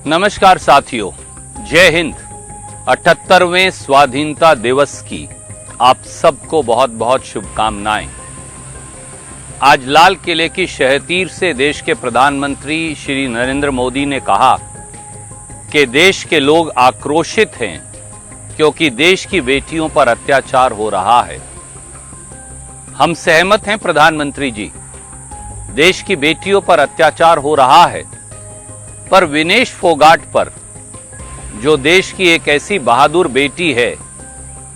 नमस्कार साथियों, जय हिंद। 78वें स्वाधीनता दिवस की आप सबको बहुत बहुत शुभकामनाएं। आज लाल किले की शहतीर से देश के प्रधानमंत्री श्री नरेंद्र मोदी ने कहा कि देश के लोग आक्रोशित हैं क्योंकि देश की बेटियों पर अत्याचार हो रहा है। हम सहमत हैं प्रधानमंत्री जी, देश की बेटियों पर अत्याचार हो रहा है, पर विनेश फोगाट पर, जो देश की एक ऐसी बहादुर बेटी है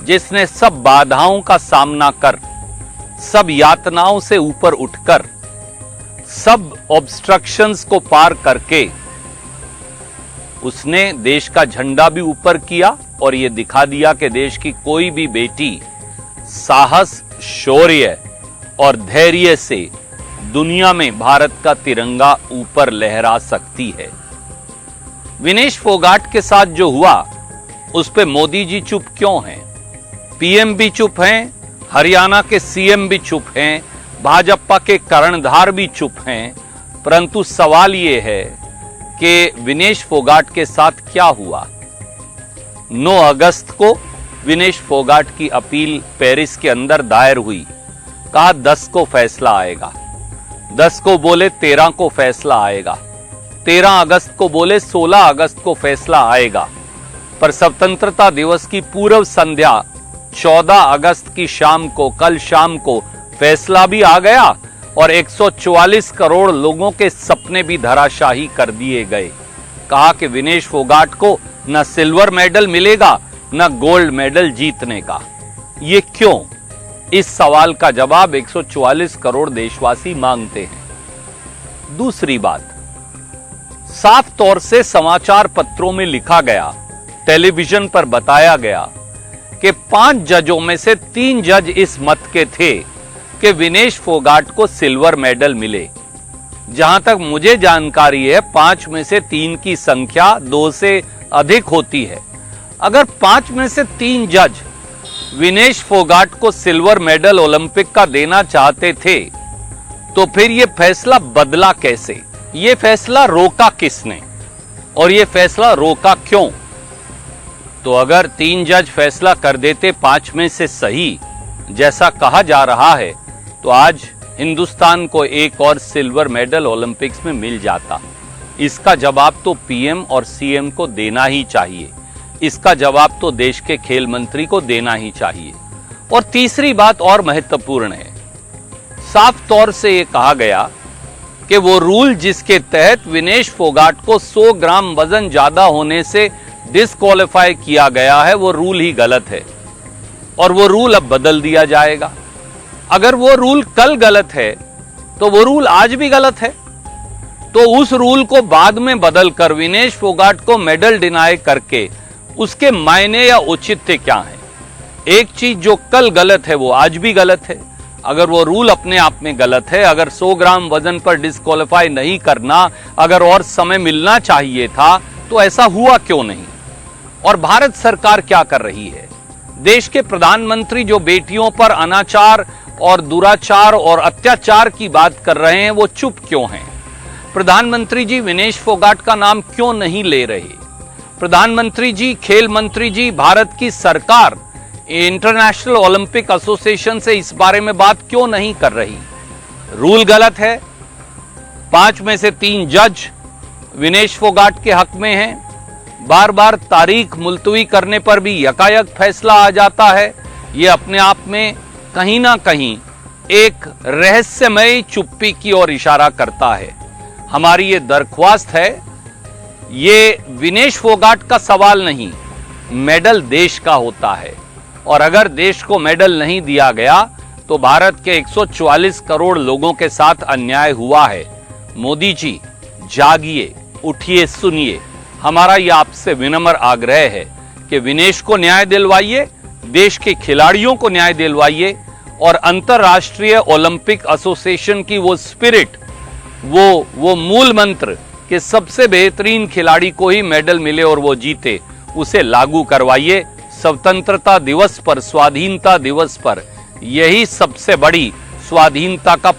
जिसने सब बाधाओं का सामना कर, सब यातनाओं से ऊपर उठकर, सब ऑब्स्ट्रक्शंस को पार करके उसने देश का झंडा भी ऊपर किया और यह दिखा दिया कि देश की कोई भी बेटी साहस, शौर्य और धैर्य से दुनिया में भारत का तिरंगा ऊपर लहरा सकती है। विनेश फोगाट के साथ जो हुआ उस पे मोदी जी चुप क्यों हैं? पीएम भी चुप हैं, हरियाणा के सीएम भी चुप हैं, भाजपा के कर्णधार भी चुप हैं, परंतु सवाल यह है कि विनेश फोगाट के साथ क्या हुआ। 9 अगस्त को विनेश फोगाट की अपील पेरिस के अंदर दायर हुई। कहा 10 को फैसला आएगा, 10 को बोले 13 को फैसला आएगा, 13 अगस्त को बोले 16 अगस्त को फैसला आएगा। पर स्वतंत्रता दिवस की पूर्व संध्या 14 अगस्त की शाम को, कल शाम को फैसला भी आ गया और 144 करोड़ लोगों के सपने भी धराशाही कर दिए गए। कहा कि विनेश फोगाट को न सिल्वर मेडल मिलेगा न गोल्ड मेडल जीतने का। ये क्यों? इस सवाल का जवाब 144 करोड़ देशवासी मांगते हैं। दूसरी बात, साफ तौर से समाचार पत्रों में लिखा गया, टेलीविजन पर बताया गया कि 5 जजों में से 3 जज इस मत के थे कि विनेश फोगाट को सिल्वर मेडल मिले। जहां तक मुझे जानकारी है 5 में से 3 की संख्या 2 से अधिक होती है। अगर 5 में से 3 जज विनेश फोगाट को सिल्वर मेडल ओलंपिक का देना चाहते थे तो फिर यह फैसला बदला कैसे? यह फैसला रोका किसने और यह फैसला रोका क्यों? तो अगर 3 जज फैसला कर देते 5 में से सही, जैसा कहा जा रहा है, तो आज हिंदुस्तान को एक और सिल्वर मेडल ओलंपिक्स में मिल जाता। इसका जवाब तो पीएम और सीएम को देना ही चाहिए। इसका जवाब तो देश के खेल मंत्री को देना ही चाहिए। और तीसरी बात और महत्वपूर्ण है, साफ तौर से यह कहा गया कि वो रूल जिसके तहत विनेश फोगाट को 100 ग्राम वजन ज्यादा होने से डिस्क्वालीफाई किया गया है, वो रूल ही गलत है और वो रूल अब बदल दिया जाएगा। अगर वो रूल कल गलत है तो वो रूल आज भी गलत है। तो उस रूल को बाद में बदलकर विनेश फोगाट को मेडल डिनाई करके उसके मायने या औचित्य क्या है? एक चीज जो कल गलत है वो आज भी गलत है। अगर वो रूल अपने आप में गलत है, अगर 100 ग्राम वजन पर डिस्क्वालीफाई नहीं करना, अगर और समय मिलना चाहिए था, तो ऐसा हुआ क्यों नहीं? और भारत सरकार क्या कर रही है? देश के प्रधानमंत्री जो बेटियों पर अनाचार और दुराचार और अत्याचार की बात कर रहे हैं, वो चुप क्यों हैं? प्रधानमंत्री जी विनेश फोगाट का नाम क्यों नहीं ले रहे? प्रधानमंत्री जी, खेल मंत्री जी, भारत की सरकार इंटरनेशनल ओलंपिक एसोसिएशन से इस बारे में बात क्यों नहीं कर रही? रूल गलत है, 5 में से 3 जज विनेश फोगाट के हक में हैं, बार बार तारीख मुलतवी करने पर भी यकायक फैसला आ जाता है। यह अपने आप में कहीं ना कहीं एक रहस्यमय चुप्पी की ओर इशारा करता है। हमारी ये दरख्वास्त है, ये विनेश फोगाट का सवाल नहीं, मेडल देश का होता है और अगर देश को मेडल नहीं दिया गया तो भारत के 144 करोड़ लोगों के साथ अन्याय हुआ है। मोदी जी जागिए, उठिए, सुनिए। हमारा यह आपसे विनम्र आग्रह है कि विनेश को न्याय दिलवाइए, देश के खिलाड़ियों को न्याय दिलवाइए और अंतर्राष्ट्रीय ओलंपिक एसोसिएशन की वो स्पिरिट, वो मूल मंत्र कि सबसे बेहतरीन खिलाड़ी को ही मेडल मिले और वो जीते, उसे लागू करवाइए। स्वतंत्रता दिवस पर, स्वाधीनता दिवस पर यही सबसे बड़ी स्वाधीनता का